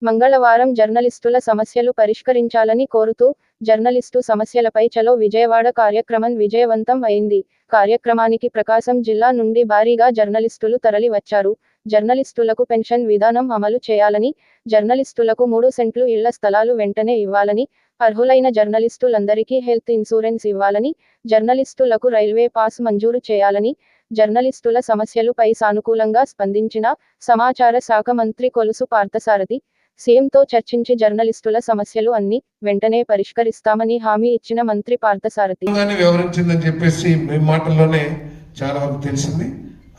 మంగళవారం జర్నలిస్టుల సమస్యలు పరిష్కరించాలని కోరుతూ జర్నలిస్టు సమస్యలపై చలో విజయవాడ కార్యక్రమం విజయవంతం అయింది. కార్యక్రమానికి ప్రకాశం జిల్లా నుండి భారీగా జర్నలిస్టులు తరలి వచ్చారు. జర్నలిస్టులకు పెన్షన్ విధానం అమలు చేయాలని, జర్నలిస్టులకు 3 సెంట్లు ఇళ్ల స్థలాలు వెంటనే ఇవ్వాలని, అర్హులైన జర్నలిస్టులందరికీ హెల్త్ ఇన్సూరెన్స్ ఇవ్వాలని, జర్నలిస్టులకు రైల్వే పాస్ మంజూరు చేయాలని, జర్నలిస్టుల సమస్యలపై సానుకూలంగా స్పందించిన సమాచార శాఖ మంత్రి కొలుసు పార్థసారథి సీఎంతో చర్చించి జర్నలిస్టుల సమస్యలు అన్ని వెంటనే పరిష్కరిస్తామని హామీ ఇచ్చిన మంత్రి పార్థసారథి వివరించిందని చెప్పేసి మీ మాటల్లోనే చాలా వరకు తెలిసింది.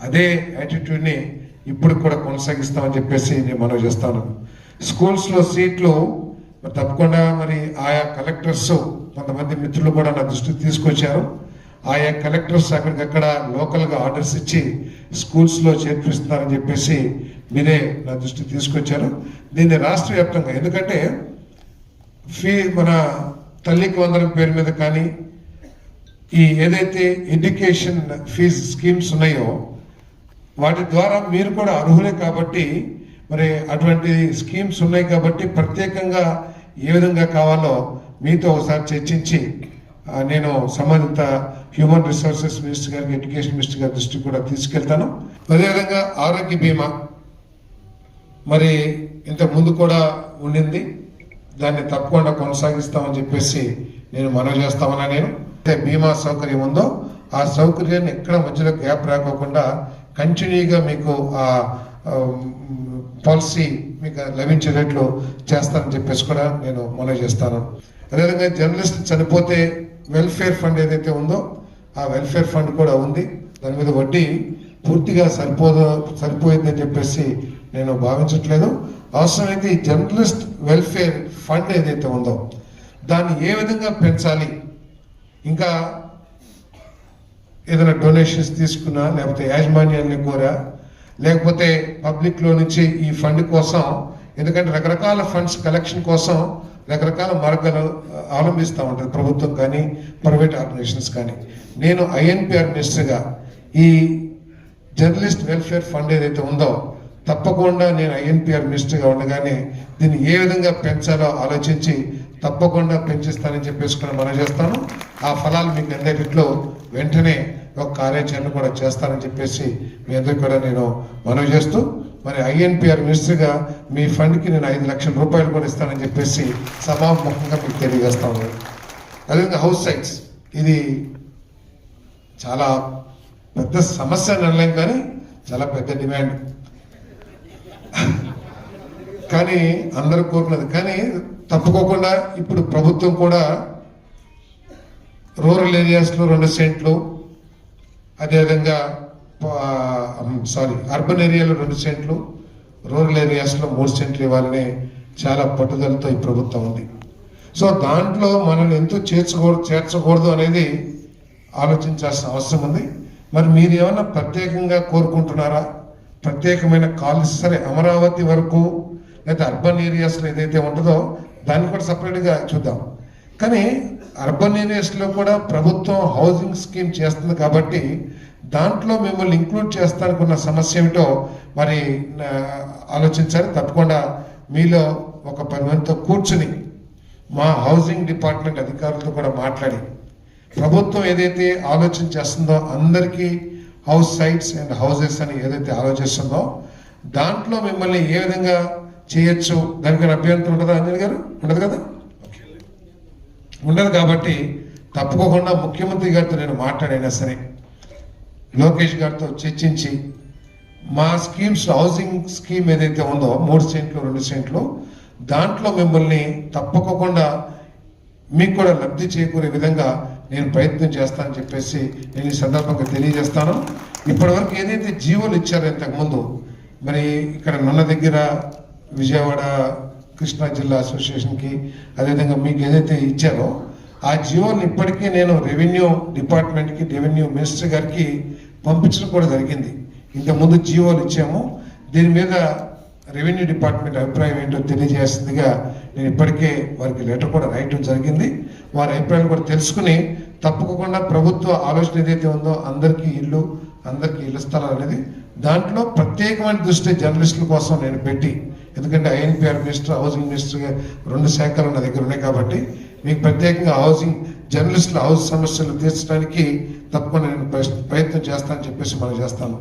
అదే యాటిట్యూడ్ ని ఇప్పుడు కూడా కొనసాగిస్తామని చెప్పేసి నేను మనవి చేస్తాను. స్కూల్స్ లో సీట్లు తప్పకుండా మరి ఆయా కలెక్టర్స్ కొంతమంది మిత్రులు కూడా నా దృష్టికి తీసుకొచ్చారు. ఆయా కలెక్టర్స్ అక్కడికక్కడ లోకల్ గా ఆర్డర్స్ ఇచ్చి స్కూల్స్ లో చేర్పిస్తున్నారని చెప్పేసి మీరే నా దృష్టికి తీసుకొచ్చారు. దీన్ని రాష్ట్ర వ్యాప్తంగా, ఎందుకంటే మన తల్లికి వందనం పేరు మీద కానీ ఈ ఏదైతే ఎడ్యుకేషన్ ఫీజు స్కీమ్స్ ఉన్నాయో వాటి ద్వారా మీరు కూడా అర్హులే కాబట్టి మరి అటువంటి స్కీమ్స్ ఉన్నాయి కాబట్టి ప్రత్యేకంగా ఏ విధంగా కావాలో మీతో ఒకసారి చర్చించి నేను సంబంధిత హ్యూమన్ రిసోర్సెస్ మినిస్టర్ గారికి, ఎడ్యుకేషన్ మినిస్టర్ గారి దృష్టికి కూడా తీసుకెళ్తాను. అదేవిధంగా ఆరోగ్య బీమా మరి ఇంతకు ముందు కూడా ఉండింది, దాన్ని తప్పకుండా కొనసాగిస్తామని చెప్పేసి నేను మనవి చేస్తామన్నా. నేను బీమా సౌకర్యం ఉందో ఆ సౌకర్యాన్ని ఎక్కడ మధ్యలో గ్యాప్ రాకోకుండా కంటిన్యూగా మీకు ఆ పాలసీ మీకు లభించేటట్లు చేస్తానని చెప్పేసి కూడా నేను మనవి చేస్తాను. అదేవిధంగా జర్నలిస్ట్ చనిపోతే వెల్ఫేర్ ఫండ్ ఏదైతే ఉందో ఆ వెల్ఫేర్ ఫండ్ కూడా ఉంది. దాని మీద వడ్డీ పూర్తిగా సరిపోయిందని చెప్పేసి నేను భావించట్లేదు. అవసరమైతే ఈ జర్నలిస్ట్ వెల్ఫేర్ ఫండ్ ఏదైతే ఉందో దాన్ని ఏ విధంగా పెంచాలి, ఇంకా ఏదైనా డొనేషన్స్ తీసుకున్నా, లేకపోతే యాజమాన్యాన్ని కోరా, లేకపోతే పబ్లిక్ లో నుంచి ఈ ఫండ్ కోసం, ఎందుకంటే రకరకాల ఫండ్స్ కలెక్షన్ కోసం రకరకాల మార్గాలు అవలంబిస్తూ ఉంటుంది ప్రభుత్వం కానీ ప్రైవేట్ ఆర్గనైజేషన్స్ కానీ. నేను ఐఎన్పిఆర్ మినిస్టర్గా ఈ జర్నలిస్ట్ వెల్ఫేర్ ఫండ్ ఏదైతే ఉందో తప్పకుండా నేను ఐఎన్పిఆర్ మినిస్టర్గా ఉండగానే దీన్ని ఏ విధంగా పెంచాలో ఆలోచించి తప్పకుండా పెంచిస్తానని చెప్పేసి కూడా మనం చేస్తాను. ఆ ఫలాలు మీకు అందరిలో వెంటనే ఒక కార్యాచరణ కూడా చేస్తానని చెప్పేసి మీ అందరికీ కూడా నేను మనవి చేస్తూ, మరి ఐఎన్పిఆర్ మినిస్టర్గా మీ ఫండ్కి నేను 5 లక్షల రూపాయలు కూడా ఇస్తానని చెప్పేసి సభాముఖంగా మీకు తెలియజేస్తాను. అదేవిధంగా హౌస్ సైట్స్, ఇది చాలా పెద్ద సమస్య అనలేం కానీ చాలా పెద్ద డిమాండ్, కానీ అందరూ కోరుకున్నది. కానీ తప్పుకోకుండా ఇప్పుడు ప్రభుత్వం కూడా రూరల్ ఏరియాస్లో 2 సెంట్లు, అదేవిధంగా అర్బన్ ఏరియాలో 2 సెంట్లు, రూరల్ ఏరియాస్లో 3 సెంట్లు ఇవ్వాలని చాలా పట్టుదలతో ఈ ప్రభుత్వం ఉంది. సో దాంట్లో మనల్ని ఎంతో చేర్చకూడదు అనేది ఆలోచించాల్సిన అవసరం ఉంది. మరి మీరు ఏమన్నా ప్రత్యేకంగా కోరుకుంటున్నారా? ప్రత్యేకమైన కాలేజ్, సరే అమరావతి వరకు లేదా అర్బన్ ఏరియాస్లో ఏదైతే ఉంటుందో దాన్ని కూడా సపరేట్గా చూద్దాం. కానీ అర్బన్ ఏరియాస్లో కూడా ప్రభుత్వం హౌసింగ్ స్కీమ్ చేస్తుంది కాబట్టి దాంట్లో మిమ్మల్ని ఇంక్లూడ్ చేస్తానుకున్న సమస్య ఏమిటో మరి ఆలోచించాలి. తప్పకుండా మీలో ఒక 10 మందితో కూర్చుని మా హౌసింగ్ డిపార్ట్మెంట్ అధికారులతో కూడా మాట్లాడి ప్రభుత్వం ఏదైతే ఆలోచన చేస్తుందో అందరికీ హౌస్ సైట్స్ అండ్ హౌసెస్ అని ఏదైతే ఆలోచిస్తుందో దాంట్లో మిమ్మల్ని ఏ విధంగా చేయొచ్చు, దానికి అభ్యంతరం ఉంటుందా అంజలి గారు? ఉండదు కదా, ఉండదు. కాబట్టి తప్పకుండా ముఖ్యమంత్రి గారితో నేను మాట్లాడైనా సరే లోకేష్ గారితో చర్చించి మా స్కీమ్స్, హౌసింగ్ స్కీమ్ ఏదైతే ఉందో 3 సెంట్లు 2 సెంట్లు, దాంట్లో మిమ్మల్ని తప్పకుండా మీకు కూడా లబ్ధి చేకూరే విధంగా నేను ప్రయత్నం చేస్తానని చెప్పేసి నేను ఈ సందర్భంగా తెలియజేస్తాను. ఇప్పటివరకు ఏదైతే జీవోలు ఇచ్చారో ఇంతకుముందు, మరి ఇక్కడ నున్న దగ్గర విజయవాడ కృష్ణా జిల్లా అసోసియేషన్కి, అదేవిధంగా మీకు ఏదైతే ఇచ్చారో ఆ జీవోని ఇప్పటికీ నేను రెవెన్యూ డిపార్ట్మెంట్కి, రెవెన్యూ మినిస్టర్ గారికి పంపించడం కూడా జరిగింది. ఇంతకుముందు జీవోలు ఇచ్చాము, దీని మీద రెవెన్యూ డిపార్ట్మెంట్ అభిప్రాయం ఏంటో తెలియజేస్తుందిగా నేను ఇప్పటికే వారికి లెటర్ కూడా రాయటం జరిగింది. వారి అభిప్రాయాలు కూడా తెలుసుకుని తప్పకుండా ప్రభుత్వ ఆలోచన ఏదైతే ఉందో అందరికీ ఇళ్ల స్థలాలు అనేది దాంట్లో ప్రత్యేకమైన దృష్టి జర్నలిస్టుల కోసం నేను పెట్టి, ఎందుకంటే ఐఎన్పిఆర్ మినిస్టర్, హౌసింగ్ మినిస్టర్ 2 శాఖలు నా దగ్గర ఉన్నాయి కాబట్టి మీకు ప్రత్యేకంగా జర్నలిస్టుల హౌస్ సమస్యలు తీర్చడానికి తప్పకుండా నేను ప్రయత్నం చేస్తానని చెప్పేసి మనం చేస్తాను.